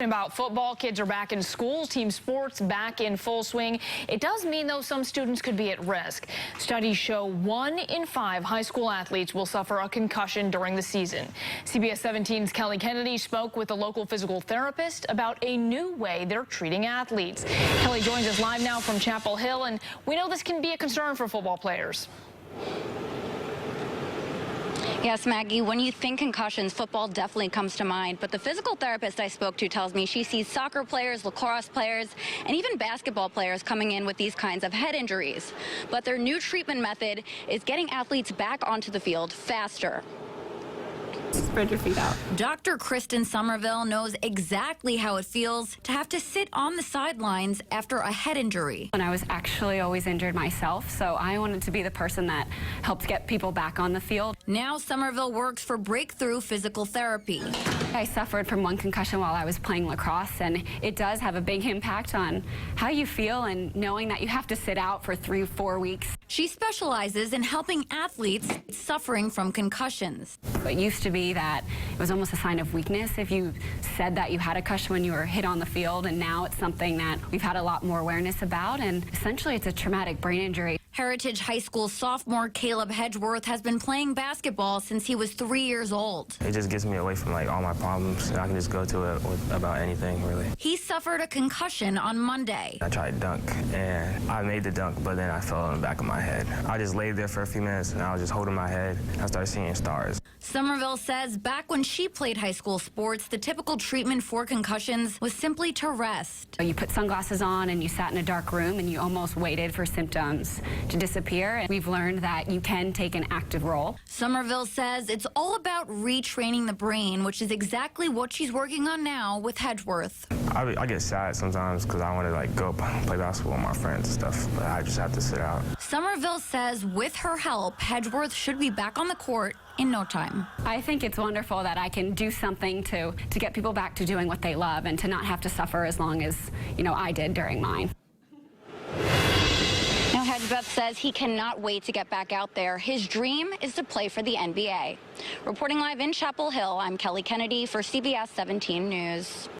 About football, kids are back in school, team sports back in full swing. It does mean, though, some students could be at risk. Studies show 1 in 5 high school athletes will suffer a concussion during the season. CBS 17's Kelly Kennedy spoke with a local physical therapist about a new way they're treating athletes. Kelly joins us live now from Chapel Hill, and we know this can be a concern for football players. Yes, Maggie, when you think concussions, football definitely comes to mind. But the physical therapist I spoke to tells me she sees soccer players, lacrosse players, and even basketball players coming in with these kinds of head injuries. But their new treatment method is getting athletes back onto the field faster. Spread your feet out. Dr. Kristen Somerville knows exactly how it feels to have to sit on the sidelines after a head injury. And I was actually always injured myself, so I wanted to be the person that helps get people back on the field. Now Somerville works for Breakthrough Physical Therapy. I suffered from 1 concussion while I was playing lacrosse, and it does have a big impact on how you feel and knowing that you have to sit out for 3 or 4 weeks. She specializes in helping athletes suffering from concussions. It used to be that it was almost a sign of weakness if you said that you had a concussion when you were hit on the field, and now it's something that we've had a lot more awareness about, and essentially it's a traumatic brain injury. Heritage High School sophomore Caleb Hedgeworth has been playing basketball since he was 3 years old. It just gets me away from all my problems, and I can just go to it about anything, really. He suffered a concussion on Monday. I tried to dunk, and I made the dunk, but then I fell on the back of my head. I just laid there for a few minutes, and I was just holding my head, and I started seeing stars. Somerville says back when she played high school sports, the typical treatment for concussions was simply to rest. You put sunglasses on and you sat in a dark room and you almost waited for symptoms to disappear. And we've learned that you can take an active role. Somerville says it's all about retraining the brain, which is exactly what she's working on now with Hedgeworth. I get sad sometimes because I want to go play basketball with my friends and stuff, but I just have to sit out. Somerville says with her help, Hedgeworth should be back on the court in no time. I think it's wonderful that I can do something to get people back to doing what they love and to not have to suffer as long as, I did during mine. Now, Hedgeworth says he cannot wait to get back out there. His dream is to play for the NBA. Reporting live in Chapel Hill, I'm Kelly Kennedy for CBS 17 News.